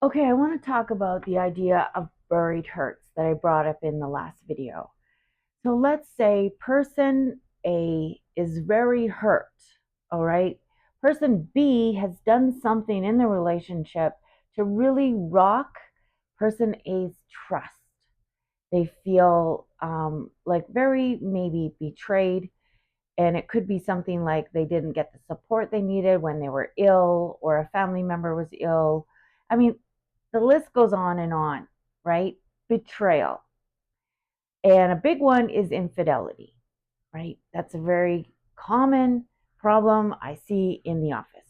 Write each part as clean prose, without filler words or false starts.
Okay, I want to talk about the idea of buried hurts that I brought up in the last video. So let's say person A is very hurt, all right? Person B has done something in the relationship to really rock person A's trust. They feel like very maybe betrayed, and it could be something like they didn't get the support they needed when they were ill or a family member was ill. I mean, the list goes on, right? Betrayal. And a big one is infidelity, right? That's a very common problem I see in the office.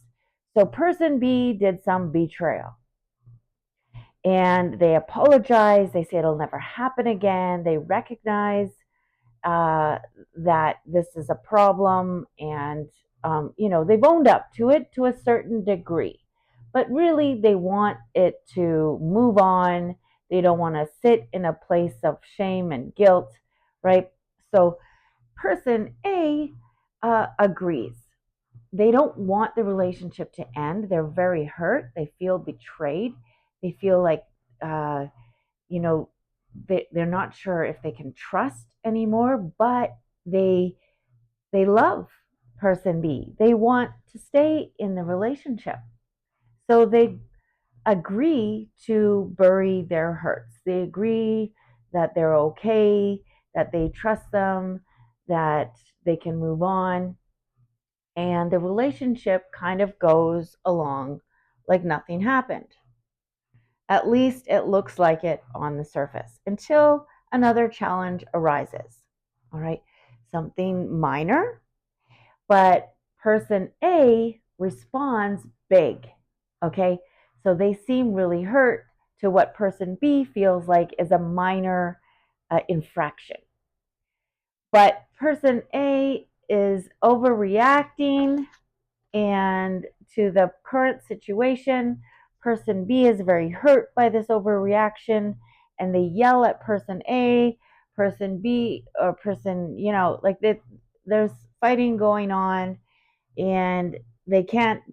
So, person B did some betrayal and they apologize. They say it'll never happen again. They recognize uh, that this is a problem, and they've owned up to it to a certain degree, but really they want it to move on. They don't want to sit in a place of shame and guilt, right? So person A agrees. They don't want the relationship to end. They're very hurt. They feel betrayed. They feel like uh, you know they're not sure if they can trust anymore, but they they love person B. They want to stay in the relationship. So they agree to bury their hurts. They agree that they're okay, that they trust them, that they can move on, and the relationship kind of goes along like nothing happened. At least it looks like it on the surface until another challenge arises. All right, something minor, but person A responds big. Okay, so they seem really hurt to what person B feels like is a minor infraction. But person A is overreacting and to the current situation. Person B is very hurt by this overreaction and they yell at person A, person B, or person, like there's fighting going on, and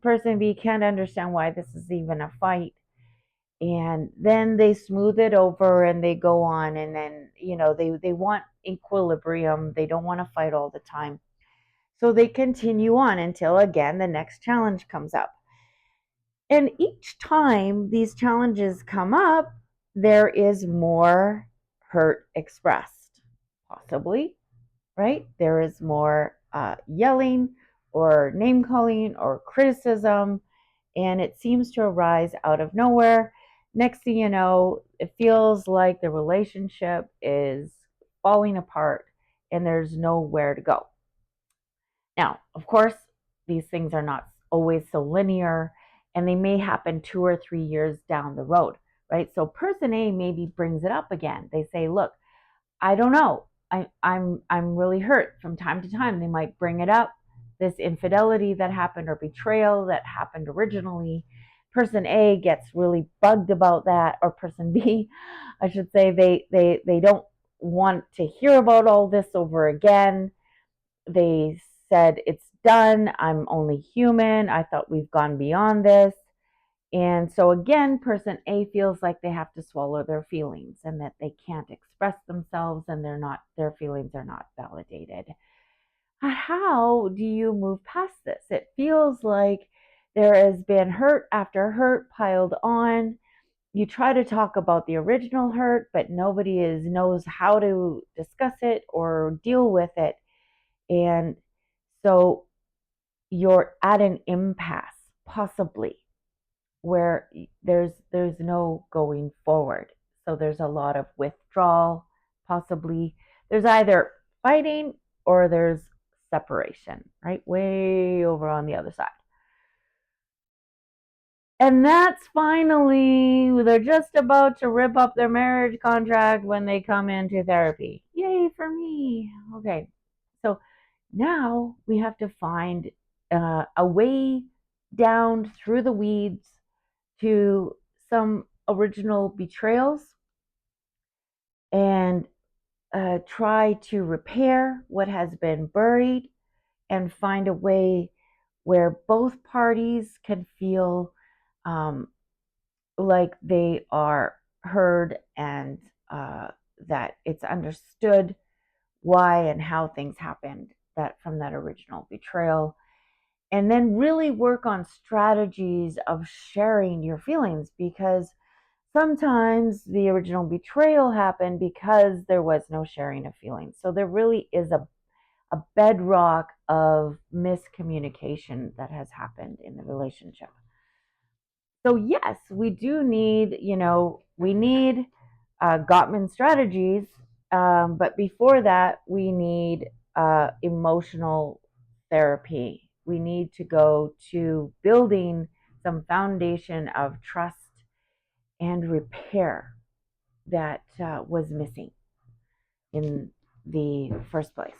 person B can't understand why this is even a fight. And then they smooth it over and they go on, and then, they want equilibrium. They don't want to fight all the time. So they continue on until again the next challenge comes up. And each time these challenges come up, there is more hurt expressed, possibly, right? There is more yelling or name calling or criticism, and it seems to arise out of nowhere. Next thing you know, it feels like the relationship is falling apart and there's nowhere to go. Now, of course, these things are not always so linear, and they may happen 2 or 3 years down the road, right? So person A maybe brings it up again. They say, look, I don't know. I'm really hurt from time to time. They might bring it up, this infidelity that happened or betrayal that happened originally. Person A gets really bugged about that, or person B, I should say, they don't want to hear about all this over again. They said, it's done. I'm only human. I thought we've gone beyond this. And so again, person A feels like they have to swallow their feelings and that they can't express themselves, and their feelings are not validated. How do you move past this? It feels like there has been hurt after hurt piled on. You try to talk about the original hurt, but nobody knows how to discuss it or deal with it. And so you're at an impasse, possibly, where there's no going forward. So there's a lot of withdrawal, possibly. There's either fighting or there's separation, right? Way over on the other side. And that's finally, they're just about to rip up their marriage contract when they come into therapy. Yay for me. Okay. So now we have to find a way down through the weeds to some original betrayals and try to repair what has been buried and find a way where both parties can feel um, like they are heard, and that it's understood why and how things happened that from that original betrayal, and then really work on strategies of sharing your feelings, because sometimes the original betrayal happened because there was no sharing of feelings. So there really is a bedrock of miscommunication that has happened in the relationship. So yes, we do need, we need Gottman strategies, but before that, we need emotional therapy. We need to go to building some foundation of trust and repair that was missing in the first place.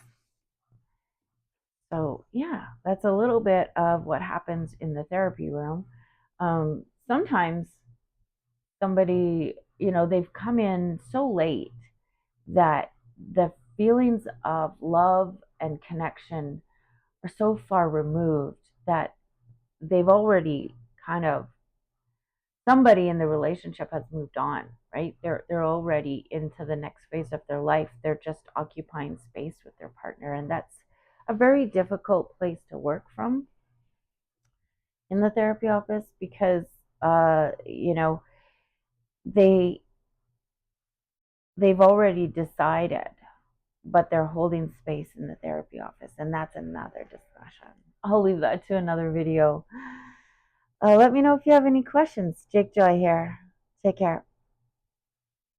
So, yeah, that's a little bit of what happens in the therapy room. Sometimes somebody, they've come in so late that the feelings of love and connection are so far removed that they've already kind of, somebody in the relationship has moved on, right? They're already into the next phase of their life. They're just occupying space with their partner, and that's a very difficult place to work from in the therapy office, because they they've already decided, but they're holding space in the therapy office, and that's another discussion. I'll leave that to another video. Let me know if you have any questions. Jake Joy here. Take care.